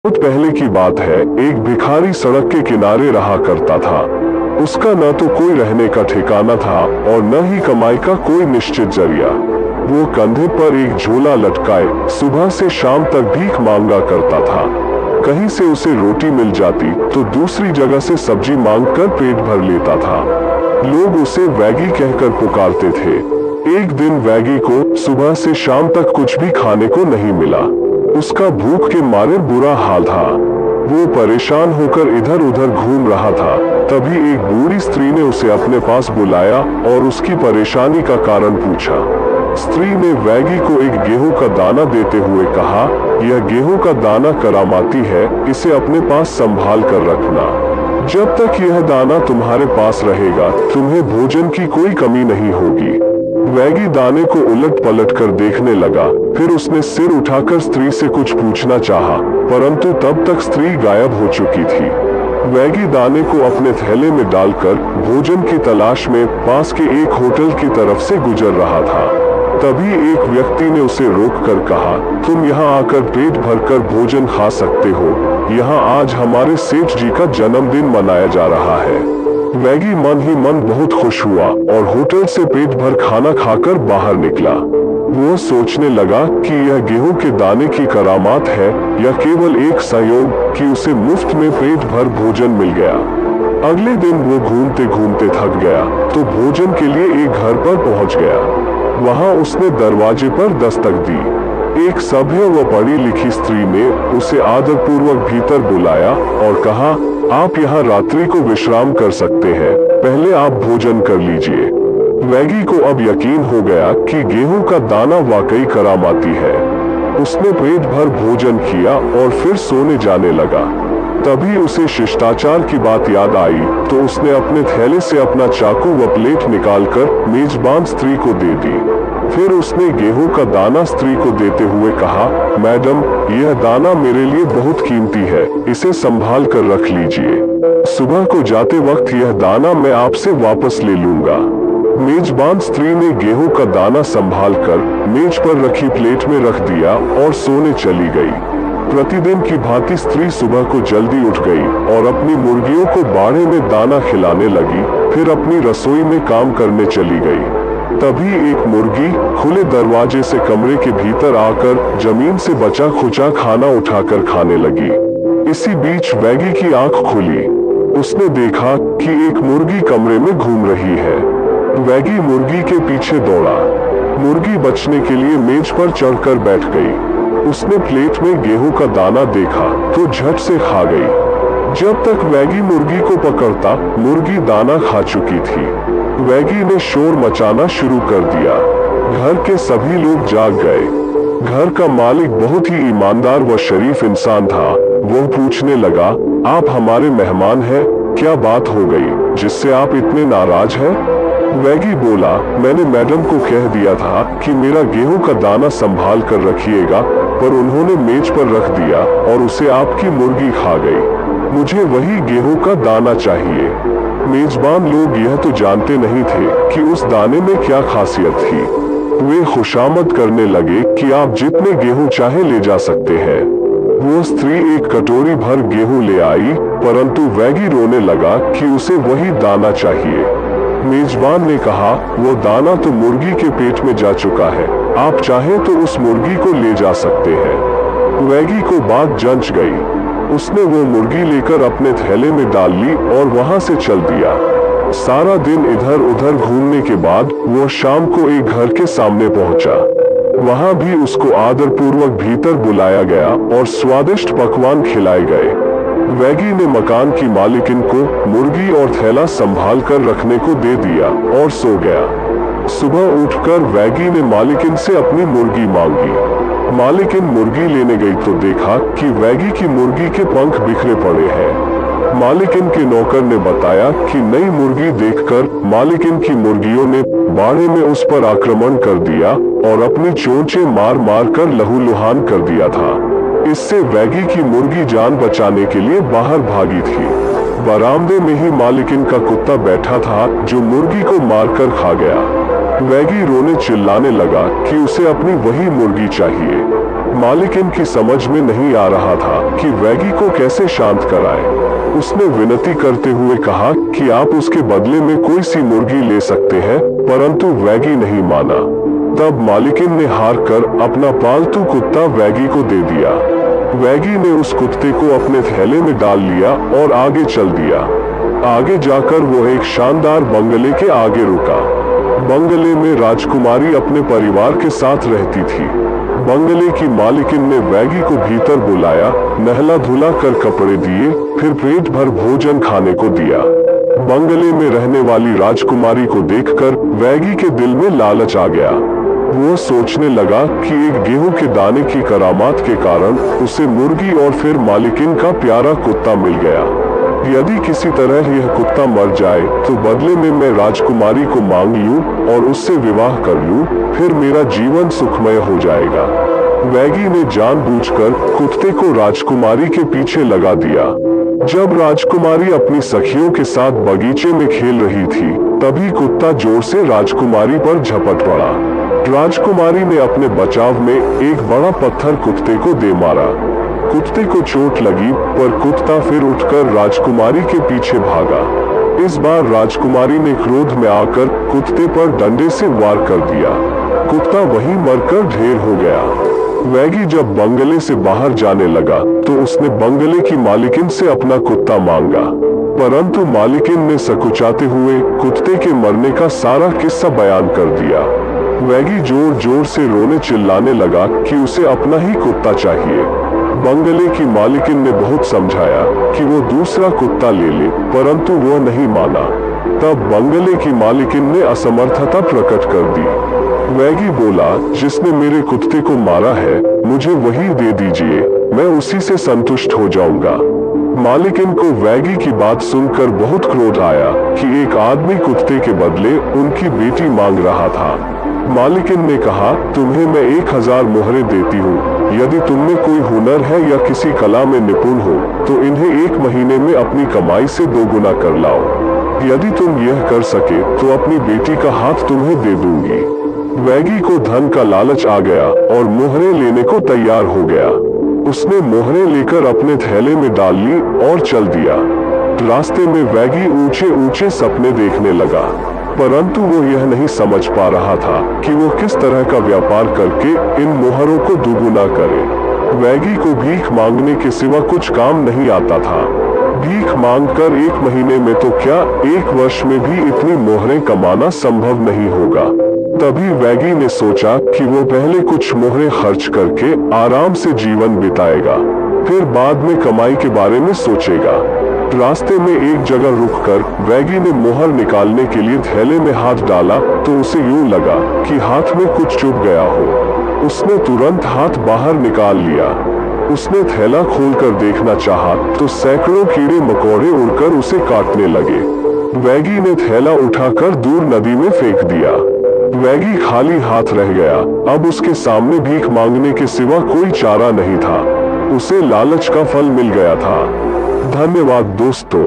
बहुत पहले की बात है, एक भिखारी सड़क के किनारे रहा करता था। उसका न तो कोई रहने का ठिकाना था और न ही कमाई का कोई निश्चित जरिया। वो कंधे पर एक झोला लटकाए सुबह से शाम तक भीख मांगा करता था। कहीं से उसे रोटी मिल जाती तो दूसरी जगह से सब्जी मांगकर पेट भर लेता था। लोग उसे वैगी कहकर पुकारते थे। एक दिन वैगी को सुबह से शाम तक कुछ भी खाने को नहीं मिला। उसका भूख के मारे बुरा हाल था। वो परेशान होकर इधर उधर घूम रहा था। तभी एक बूढ़ी स्त्री ने उसे अपने पास बुलाया और उसकी परेशानी का कारण पूछा। स्त्री ने वैगी को एक गेहूं का दाना देते हुए कहा, यह गेहूं का दाना करामाती है, इसे अपने पास संभाल कर रखना। जब तक यह दाना तुम्हारे पास रहेगा, तुम्हें भोजन की कोई कमी नहीं होगी। वैगी दाने को उलट पलट कर देखने लगा। फिर उसने सिर उठाकर स्त्री से कुछ पूछना चाहा, परंतु तब तक स्त्री गायब हो चुकी थी। वैगी दाने को अपने थैले में डालकर भोजन की तलाश में पास के एक होटल की तरफ से गुजर रहा था। तभी एक व्यक्ति ने उसे रोककर कहा, तुम यहाँ आकर पेट भरकर भोजन खा सकते हो। यहाँ आज हमारे सेठ जी का जन्मदिन मनाया जा रहा है। वैगी मन ही मन बहुत खुश हुआ और होटल से पेट भर खाना खाकर बाहर निकला। वो सोचने लगा कि यह गेहूं के दाने की करामात है या केवल एक संयोग कि उसे मुफ्त में पेट भर भोजन मिल गया। अगले दिन वो घूमते घूमते थक गया तो भोजन के लिए एक घर पर पहुंच गया। वहां उसने दरवाजे पर दस्तक दी। एक सभ्य व पढ़ी लिखी स्त्री ने उसे आदरपूर्वक भीतर बुलाया और कहा, आप यहाँ रात्रि को विश्राम कर सकते हैं, पहले आप भोजन कर लीजिए। वैगी को अब यकीन हो गया कि गेहूं का दाना वाकई करामाती है। उसने पेट भर भोजन किया और फिर सोने जाने लगा। तभी उसे शिष्टाचार की बात याद आई तो उसने अपने थैले से अपना चाकू व प्लेट निकालकर मेजबान स्त्री को दे दी। फिर उसने गेहूं का दाना स्त्री को देते हुए कहा, मैडम, यह दाना मेरे लिए बहुत कीमती है, इसे संभाल कर रख लीजिए। सुबह को जाते वक्त यह दाना मैं आपसे वापस ले लूंगा। मेजबान स्त्री ने गेहूं का दाना संभालकर मेज पर रखी प्लेट में रख दिया और सोने चली गई। प्रतिदिन की भांति स्त्री सुबह को जल्दी उठ गई और अपनी मुर्गियों को बाड़े में दाना खिलाने लगी। फिर अपनी रसोई में काम करने चली गई। तभी एक मुर्गी खुले दरवाजे से कमरे के भीतर आकर जमीन से बचा खुचा खाना उठाकर खाने लगी। इसी बीच वैगी की आंख खुली। उसने देखा कि एक मुर्गी कमरे में घूम रही है। वैगी मुर्गी के पीछे दौड़ा। मुर्गी बचने के लिए मेज पर चढ़कर बैठ गई। उसने प्लेट में गेहूं का दाना देखा तो झट से खा गई। जब तक वैगी मुर्गी को पकड़ता, मुर्गी दाना खा चुकी थी। वैगी ने शोर मचाना शुरू कर दिया। घर के सभी लोग जाग गए। घर का मालिक बहुत ही ईमानदार व शरीफ इंसान था। वो पूछने लगा, आप हमारे मेहमान हैं, क्या बात हो गई जिससे आप इतने नाराज हैं? वैगी बोला, मैंने मैडम को कह दिया था कि मेरा गेहूं का दाना संभाल कर रखिएगा, पर उन्होंने मेज पर रख दिया और उसे आपकी मुर्गी खा गई। मुझे वही गेहूं का दाना चाहिए। मेजबान लोग यह तो जानते नहीं थे कि उस दाने में क्या खासियत थी। वे खुशामद करने लगे कि आप जितने गेहूं चाहे ले जा सकते हैं। वो स्त्री एक कटोरी भर गेहूं ले आई, परंतु वैगी रोने लगा कि उसे वही दाना चाहिए। मेजबान ने कहा, वो दाना तो मुर्गी के पेट में जा चुका है, आप चाहें तो उस मुर्गी को ले जा सकते हैं। वैगी को बात जंच गई। उसने वो मुर्गी लेकर अपने थैले में डाल ली और वहां से चल दिया। सारा दिन इधर उधर घूमने के बाद वो शाम को एक घर के सामने पहुंचा। वहां भी उसको आदरपूर्वक भीतर बुलाया गया और स्वादिष्ट पकवान खिलाए गए। वैगी ने मकान की मालिकिन को मुर्गी और थैला संभाल कर रखने को दे दिया और सो गया। सुबह उठकर वैगी ने मालिकिन से अपनी मुर्गी मांगी। मालिकिन मुर्गी लेने गई तो देखा कि वैगी की मुर्गी के पंख बिखरे पड़े हैं। मालिकिन के नौकर ने बताया कि नई मुर्गी देखकर मालिकिन की मुर्गियों ने बाड़े में उस पर आक्रमण कर दिया और अपनी चोंचे मार मार कर लहूलुहान कर दिया था। इससे वैगी की मुर्गी जान बचाने के लिए बाहर भागी थी। बरामदे में ही मालिकिन का कुत्ता बैठा था जो मुर्गी को मारकर खा गया। वैगी रोने चिल्लाने लगा कि उसे अपनी वही मुर्गी चाहिए। मालिकिन की समझ में नहीं आ रहा था कि वैगी को कैसे शांत कराए। उसने विनती करते हुए कहा कि आप उसके बदले में कोई सी मुर्गी ले सकते हैं, परंतु वैगी नहीं माना। तब मालिकिन ने हार कर अपना पालतू कुत्ता वैगी को दे दिया। वैगी ने उस कुत्ते को अपने थैले में डाल लिया और आगे चल दिया। आगे जाकर वो एक शानदार बंगले के आगे रुका। बंगले में राजकुमारी अपने परिवार के साथ रहती थी। बंगले की मालिकिन ने वैगी को भीतर बुलाया, नहला धुला कर कपड़े दिए, फिर पेट भर भोजन खाने को दिया। बंगले में रहने वाली राजकुमारी को देखकर वैगी के दिल में लालच आ गया। वो सोचने लगा कि एक गेहूं के दाने की करामात के कारण उसे मुर्गी और फिर मालिकिन का प्यारा कुत्ता मिल गया। यदि किसी तरह यह कुत्ता मर जाए तो बदले में मैं राजकुमारी को मांग लूं और उससे विवाह कर लूं, फिर मेरा जीवन सुखमय हो जाएगा। वैगी ने जानबूझकर कुत्ते को राजकुमारी के पीछे लगा दिया। जब राजकुमारी अपनी सखियों के साथ बगीचे में खेल रही थी, तभी कुत्ता जोर से राजकुमारी पर झपट पड़ा। राजकुमारी ने अपने बचाव में एक बड़ा पत्थर कुत्ते को दे मारा। कुत्ते को चोट लगी, पर कुत्ता फिर उठकर राजकुमारी के पीछे भागा। इस बार राजकुमारी ने क्रोध में आकर कुत्ते पर डंडे से वार कर दिया। कुत्ता वहीं मरकर ढेर हो गया। वैगी जब बंगले से बाहर जाने लगा तो उसने बंगले की मालिकिन से अपना कुत्ता मांगा, परंतु मालिकिन ने सकुचाते हुए कुत्ते के मरने का सारा किस्सा बयान कर दिया। वैगी जोर जोर से रोने चिल्लाने लगा कि उसे अपना ही कुत्ता चाहिए। बंगले की मालिकिन ने बहुत समझाया कि वो दूसरा कुत्ता ले ले, परंतु वो नहीं माना। तब बंगले की मालिकिन ने असमर्थता प्रकट कर दी। वैगी बोला, जिसने मेरे कुत्ते को मारा है मुझे वही दे दीजिए, मैं उसी से संतुष्ट हो जाऊंगा। मालिकिन को वैगी की बात सुनकर बहुत क्रोध आया कि एक आदमी कुत्ते के बदले उनकी बेटी मांग रहा था। मालिकिन ने कहा, तुम्हें मैं 1000 मोहरें देती हूँ। यदि तुममें कोई हुनर है या किसी कला में निपुण हो तो इन्हें 1 महीने में अपनी कमाई से 2 गुना कर लाओ। यदि तुम यह कर सके तो अपनी बेटी का हाथ तुम्हें दे दूंगी। वैगी को धन का लालच आ गया और मोहरें लेने को तैयार हो गया। उसने मोहरें लेकर अपने थैले में डाल ली और चल दिया। रास्ते में वैगी ऊंचे ऊंचे सपने देखने लगा, परंतु वो यह नहीं समझ पा रहा था कि वो किस तरह का व्यापार करके इन मोहरों को दुगुना करे। वैगी को भीख मांगने के सिवा कुछ काम नहीं आता था। भीख मांगकर 1 महीने में तो क्या 1 वर्ष में भी इतनी मोहरें कमाना संभव नहीं होगा। तभी वैगी ने सोचा कि वो पहले कुछ मोहरें खर्च करके आराम से जीवन बिताएगा, फिर बाद में कमाई के बारे में सोचेगा। रास्ते में एक जगह रुककर वैगी ने मोहर निकालने के लिए थैले में हाथ डाला तो उसे यूं लगा कि हाथ में कुछ चुभ गया हो। उसने तुरंत हाथ बाहर निकाल लिया। उसने थैला खोलकर देखना चाहा तो सैकड़ों कीड़े मकोड़े उड़कर उसे काटने लगे। वैगी ने थैला उठाकर दूर नदी में फेंक दिया। वैगी खाली हाथ रह गया। अब उसके सामने भीख मांगने के सिवा कोई चारा नहीं था। उसे लालच का फल मिल गया था। धन्यवाद दोस्तों।